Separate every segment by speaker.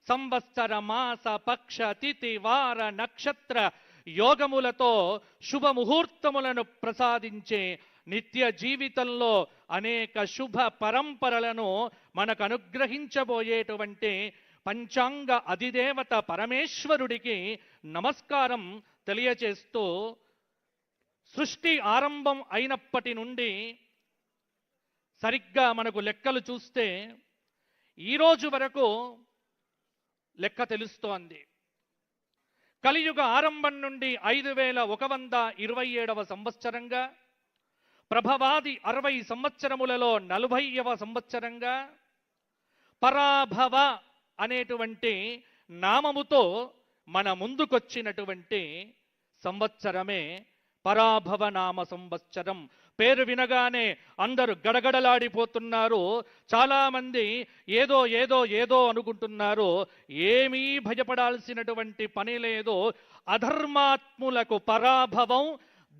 Speaker 1: సంవత్సర మాస పక్ష తిథి వార నక్షత్ర యోగములతో శుభముహూర్తములను ప్రసాదించే నిత్య జీవితంలో అనేక శుభ పరంపరలను మనకు అనుగ్రహించబోయేటువంటి పంచాంగ అధిదేవత పరమేశ్వరుడికి నమస్కారం తెలియచేస్తూ, సృష్టి ఆరంభం అయినప్పటి నుండి సరిగ్గా మనకు లెక్కలు చూస్తే ఈరోజు వరకు లెక్క తెలుస్తోంది. కలియుగ ఆరంభం నుండి 5127వ సంవత్సరంగా, ప్రభవాది 60 సంవత్సరములలో 40వ సంవత్సరంగా, పరాభవ అనేటువంటి నామముతో మన ముందుకొచ్చినటువంటి సంవత్సరమే పరాభవ నామ సంవత్సరం. పేరు వినగానే అందరూ గడగడలాడిపోతున్నారు. చాలామంది ఏదో ఏదో ఏదో అనుకుంటున్నారు. ఏమీ భయపడాల్సినటువంటి పని లేదు. అధర్మాత్ములకు పరాభవం,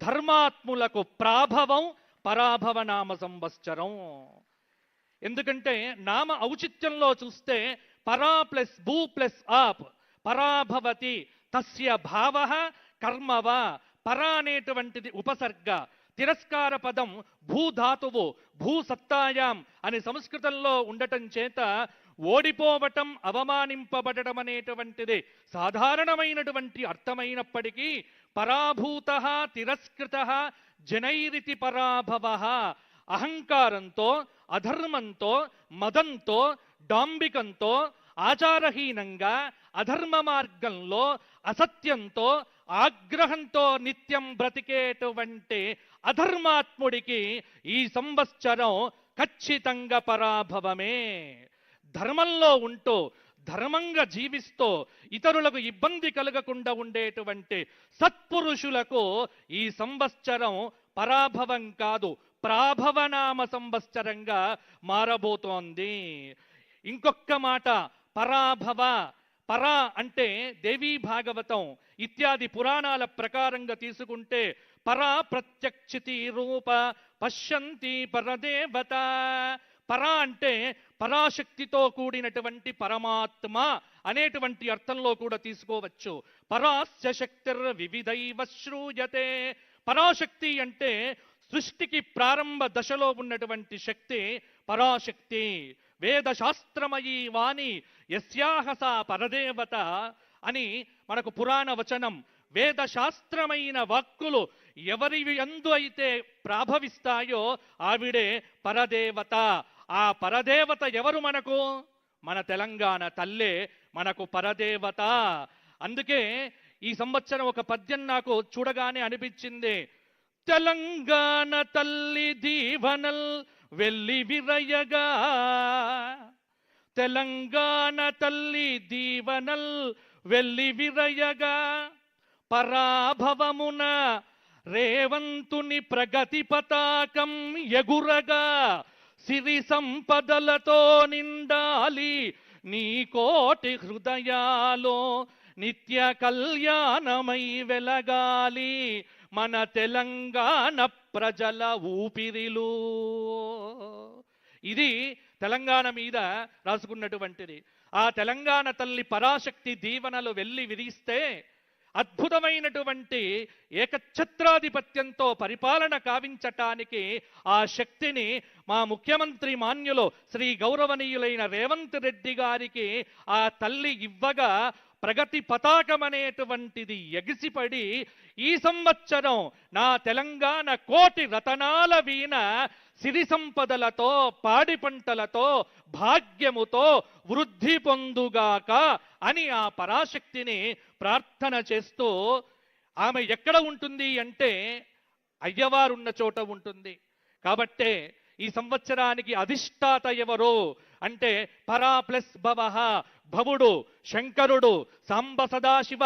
Speaker 1: ధర్మాత్ములకు ప్రాభవం పరాభవ నామ సంవత్సరం. ఎందుకంటే నామ ఔచిత్యంలో చూస్తే పరా ప్లస్ భూ ప్లస్ ఆప్ పరాభవతి తస్య భావ కర్మవ. పరా అనేటువంటిది ఉపసర్గ, తిరస్కార పదం భూధాతువు, భూసత్తాయాం అని సంస్కృతంలో ఉండటం చేత ఓడిపోవటం, అవమానింపబడటం అనేటువంటిది సాధారణమైనటువంటి అర్థమైనప్పటికీ పరాభూత తిరస్కృత జనైరితి పరాభవ. అహంకారంతో, అధర్మంతో, మదంతో, డాంబికంతో, ఆచారహీనంగా, అధర్మ మార్గంలో, అసత్యంతో, ఆగ్రహంతో నిత్యం బ్రతికేటువంటి అధర్మాత్ముడికి ఈ సంవత్సరం ఖచ్చితంగా పరాభవమే. ధర్మంలో ఉంటూ, ధర్మంగా జీవిస్తూ, ఇతరులకు ఇబ్బంది కలగకుండా ఉండేటువంటి సత్పురుషులకు ఈ సంవత్సరం పరాభవం కాదు, ప్రాభవనామ సంవత్సరంగా మారబోతోంది. ఇంకొక మాట, పరాభవ. పరా అంటే దేవీ భాగవతం ఇత్యాది పురాణాల ప్రకారంగా తీసుకుంటే పరా ప్రత్యక్షితి రూప పశ్యంతి పరదేవత. పరా అంటే పరాశక్తితో కూడినటువంటి పరమాత్మ అనేటువంటి అర్థంలో కూడా తీసుకోవచ్చు. పరాస్య శక్తిర్ వివిధైవ శ్రూయతే. పరాశక్తి అంటే సృష్టికి ప్రారంభ దశలో ఉన్నటువంటి శక్తి పరాశక్తి. వేదశాస్త్రమయీ వాణి యస్యాహ సా పరదేవత అని మనకు పురాణ వచనం. వేదశాస్త్రమైన వాక్కులు ఎవరి యందు అయితే ప్రాభవిస్తాయో ఆవిడే పరదేవత. ఆ పరదేవత ఎవరు మనకు? మన తెలంగాణ తల్లే మనకు పరదేవత. అందుకే ఈ సంవత్సరం ఒక పద్యం నాకు చూడగానే అనిపించింది. తెలంగాణ తల్లి దీవనల్ వెల్లి విరయగా, తెలంగాణ తల్లి దీవనల్ వెల్లి విరయగా, పరాభవమున రేవంతుని ప్రగతి పతాకం ఎగురగా, సిరి సంపదలతో నిండాలి నీ కోటి హృదయాలో, నిత్య కళ్యాణమై వెలగాలి మన తెలంగాణ ప్రజల ఊపిరిలు. ఇది తెలంగాణ మీద రాసుకున్నటువంటిది. ఆ తెలంగాణ తల్లి పరాశక్తి దీవెనలు వెళ్ళి విరిస్తే అద్భుతమైనటువంటి ఏకఛత్రాధిపత్యంతో పరిపాలన కావించటానికి ఆ శక్తిని మా ముఖ్యమంత్రి మాన్యులు శ్రీ గౌరవనీయులైన రేవంత్ రెడ్డి గారికి ఆ తల్లి ఇవ్వగా ప్రగతి పతాకం అనేటువంటిది ఎగిసిపడి ఈ సంవత్సరం నా తెలంగాణ కోటి రతనాల వీణ సిరి సంపదలతో, పాడి పంటలతో, భాగ్యముతో వృద్ధి పొందుగాక అని ఆ పరాశక్తిని ప్రార్థన చేస్తూ, ఆమె ఎక్కడ ఉంటుంది అంటే అయ్యవారున్న చోట ఉంటుంది. కాబట్టే ఈ సంవత్సరానికి అధిష్టాత ఎవరు అంటే పరా ప్లస్ భవ, భవుడు శంకరుడు, సాంబ సదాశివ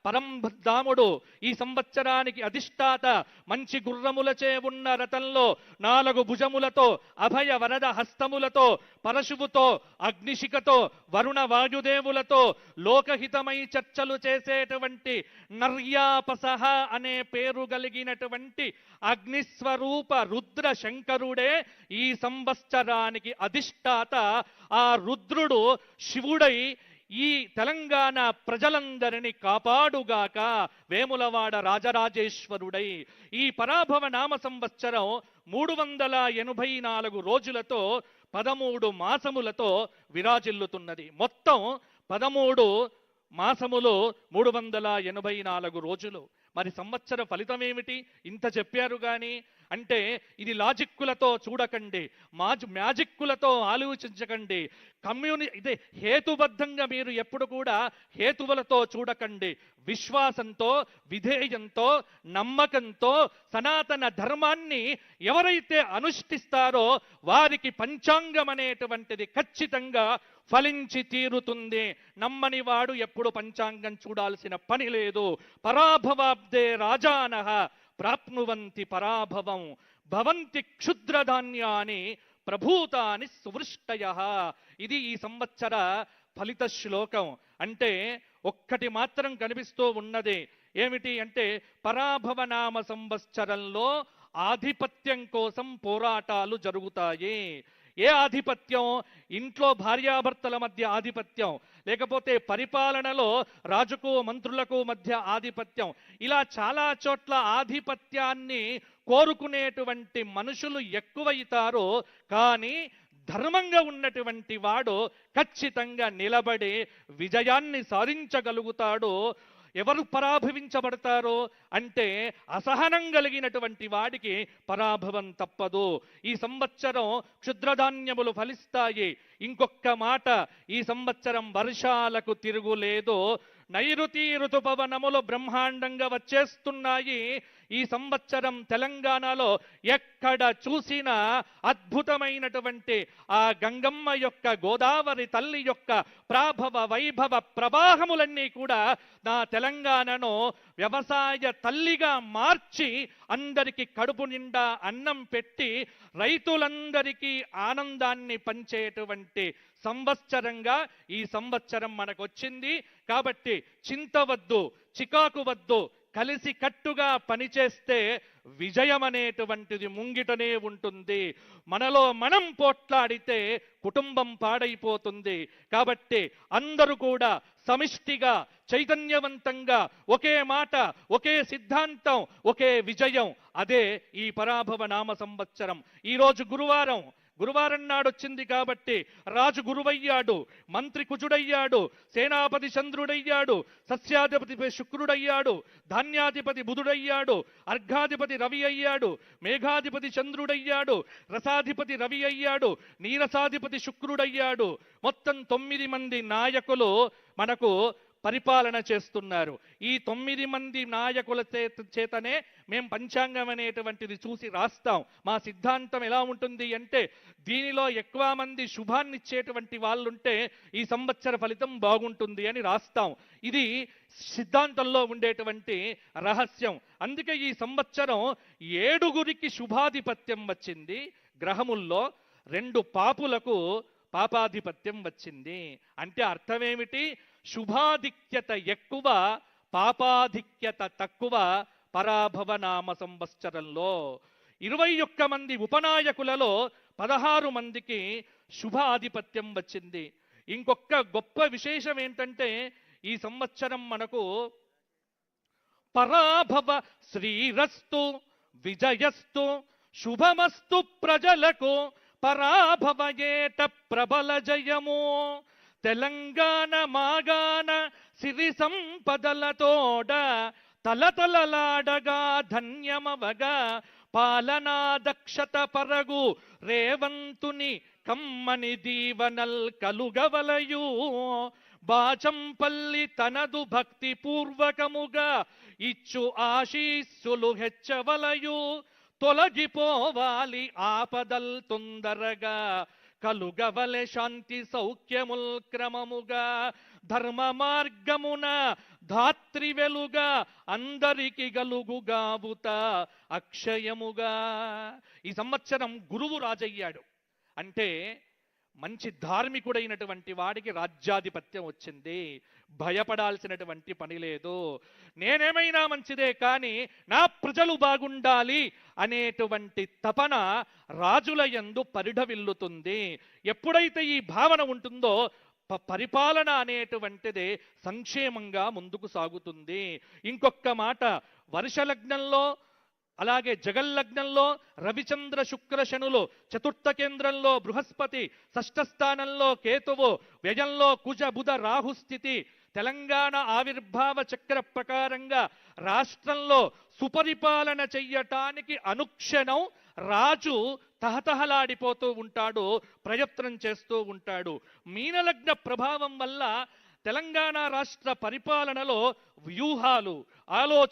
Speaker 1: పరంధాముడు. ఈ సంవత్సరానికి అధిష్టాత మంచి గుర్రములచే ఉన్న రథంలో 4 భుజములతో, అభయ వరద హస్తములతో, పరశువుతో, అగ్నిశిఖతో, వరుణ వాయుదేవులతో లోకహితమై చర్చలు చేసేటువంటి నర్యాపసహ అనే పేరు కలిగినటువంటి అగ్నిస్వరూప రుద్ర శంకరుడే ఈ సంవత్సరానికి అధిష్టాత. ఆ రుద్రుడు శివుడై ఈ తెలంగాణ ప్రజలందరినీ కాపాడుగాక వేములవాడ రాజరాజేశ్వరుడై. ఈ పరాభవ నామ సంవత్సరం 384 రోజులతో 13 మాసములతో విరాజిల్లుతున్నది. మొత్తం 13 మాసములు 384 రోజులు. మరి సంవత్సర ఫలితం ఏమిటి? ఇంత చెప్పారు కానీ అంటే ఇది లాజిక్కులతో చూడకండి, మ్యాజిక్కులతో ఆలోచించకండి, ఇదే హేతుబద్ధంగా మీరు ఎప్పుడు కూడా హేతువులతో చూడకండి. విశ్వాసంతో, విధేయంతో, నమ్మకంతో సనాతన ధర్మాన్ని ఎవరైతే అనుష్ఠిస్తారో వారికి పంచాంగం అనేటువంటిది ఖచ్చితంగా ఫలించి తీరుతుంది. నమ్మని వాడు ఎప్పుడు పంచాంగం చూడాల్సిన పని లేదు. పరాభవాబ్దే రాజానః ప్రాప్నువంతి పరాభవం భవంతి క్షుద్రధాన్యాని ప్రభూతాని సువృష్టయః. ఇది ఈ సంవత్సర ఫలిత శ్లోకం. అంటే ఒక్కటి మాత్రం కనిపిస్తూ ఉన్నది ఏమిటి అంటే, పరాభవ నామ సంవత్సరంలో ఆధిపత్యం కోసం పోరాటాలు జరుగుతాయి. ఏ ఆధిపత్యం? ఇంట్లో భార్యాభర్తల మధ్య ఆధిపత్యం, లేకపోతే పరిపాలనలో రాజుకు మంత్రులకు మధ్య ఆధిపత్యం. ఇలా చాలా చోట్ల ఆధిపత్యాన్ని కోరుకునేటువంటి మనుషులు ఎక్కువైతారో, కానీ ధర్మంగా ఉన్నటువంటి వాడు ఖచ్చితంగా నిలబడి విజయాన్ని సాధించగలుగుతాడు. ఎవరు పరాభవించబడతారో అంటే అసహనం కలిగినటువంటి వాడికి పరాభవం తప్పదు. ఈ సంవత్సరం క్షుద్రధాన్యములు ఫలిస్తాయి. ఇంకొక మాట, ఈ సంవత్సరం వర్షాలకు తిరుగులేదు. నైరుతి ఋతుపవనములు బ్రహ్మాండంగా వచ్చేస్తున్నాయి. ఈ సంవత్సరం తెలంగాణలో ఎక్కడ చూసినా అద్భుతమైనటువంటి ఆ గంగమ్మ యొక్క, గోదావరి తల్లి యొక్క ప్రాభవ వైభవ ప్రవాహములన్నీ కూడా నా తెలంగాణను వ్యవసాయ తల్లిగా మార్చి అందరికీ కడుపు నిండా అన్నం పెట్టి రైతులందరికీ ఆనందాన్ని పంచేటువంటి సంవత్సరంగా ఈ సంవత్సరం మనకు వచ్చింది. కాబట్టి చింతవద్దు, చికాకు వద్దు, కలిసి కట్టుగా పనిచేస్తే విజయం అనేటువంటిది ముంగిటనే ఉంటుంది. మనలో మనం పోట్లాడితే కుటుంబం పాడైపోతుంది. కాబట్టి అందరూ కూడా సమిష్టిగా, చైతన్యవంతంగా, ఒకే మాట, ఒకే సిద్ధాంతం, ఒకే విజయం. అదే ఈ పరాభవ నామ సంవత్సరం. ఈరోజు గురువారం నాడు వచ్చింది కాబట్టి రాజు గురువయ్యాడు, మంత్రి కుజుడయ్యాడు, సేనాపతి చంద్రుడయ్యాడు, సస్యాధిపతి శుక్రుడయ్యాడు, ధాన్యాధిపతి బుధుడయ్యాడు, అర్ఘాధిపతి రవి అయ్యాడు, మేఘాధిపతి చంద్రుడయ్యాడు, రసాధిపతి రవి అయ్యాడు, నీరసాధిపతి శుక్రుడయ్యాడు. మొత్తం 9 మంది నాయకులు మనకు పరిపాలన చేస్తున్నారు. ఈ 9 మంది నాయకుల చేతనే మేము పంచాంగం అనేటువంటిది చూసి రాస్తాం. మా సిద్ధాంతం ఎలా ఉంటుంది అంటే, దీనిలో ఎక్కువ మంది శుభాన్ని ఇచ్చేటువంటి వాళ్ళుంటే ఈ సంవత్సర ఫలితం బాగుంటుంది అని రాస్తాం. ఇది సిద్ధాంతంలో ఉండేటువంటి రహస్యం. అందుకే ఈ సంవత్సరం 7 శుభాధిపత్యం వచ్చింది. గ్రహముల్లో 2 పాపులకు పాపాధిపత్యం వచ్చింది. అంటే అర్థమేమిటి? శుభాధిక్యత ఎక్కువ, పాపాధిక్యత తక్కువ పరాభవ నామ సంవత్సరంలో. 21 మంది ఉపనాయకులలో 16 మందికి శుభ ఆధిపత్యం వచ్చింది. ఇంకొక గొప్ప విశేషం ఏంటంటే, ఈ సంవత్సరం మనకు పరాభవ శ్రీరస్తు విజయస్తు శుభమస్తు ప్రజలకు పరాభవయేట ప్రబల జయము. తెలంగాణ మాగాన సిరి సంపదలతోడ తలతలలాడగా ధన్యమవగా పాలనా దక్షత పరగు రేవంతుని కమ్మని దీవనల్ కలుగవలయు. బాచంపల్లి తనదు భక్తి పూర్వకముగా ఇచ్చు ఆశీస్సులు హెచ్చవలయు. తొలగిపోవాలి ఆపదల్ తొందరగా కలుగవలె శాంతి సౌఖ్యముల్ క్రమముగా. ధర్మ మార్గమున ధాత్రి వెలుగా అందరికి గలుగుగావుత అక్షయముగా. ఈ సంవత్సరం గురువు రాజయ్యాడు అంటే మంచి ధార్మికుడైనటువంటి వాడికి రాజ్యాధిపత్యం వచ్చింది. భయపడాల్సినటువంటి పని లేదు. నేనేమైనా మంచిదే కానీ నా ప్రజలు బాగుండాలి అనేటువంటి తపన రాజుల యందు పరిఢవిల్లుతుంది. ఎప్పుడైతే ఈ భావన ఉంటుందో పరిపాలన అనేటువంటిది సంక్షేమంగా ముందుకు సాగుతుంది. ఇంకొక మాట, వర్షలగ్నంలో అలాగే జగల్లగ్నంలో రవిచంద్ర శుక్ర శనులు, చతుర్థ కేంద్రంలో బృహస్పతి, షష్ఠ స్థానంలో కేతువు, వ్యయంలో కుజ బుధ రాహు స్థితి, తెలంగాణ ఆవిర్భావ చక్ర ప్రకారంగా రాష్ట్రంలో సుపరిపాలన చెయ్యటానికి అనుక్షణం రాజు తహతహలాడిపోతూ ఉంటాడు, ప్రయత్నం చేస్తూ ఉంటాడు. మీనలగ్న ప్రభావం వల్ల తెలంగాణ రాష్ట్ర పరిపాలనలో వ్యూహాలు, ఆలోచన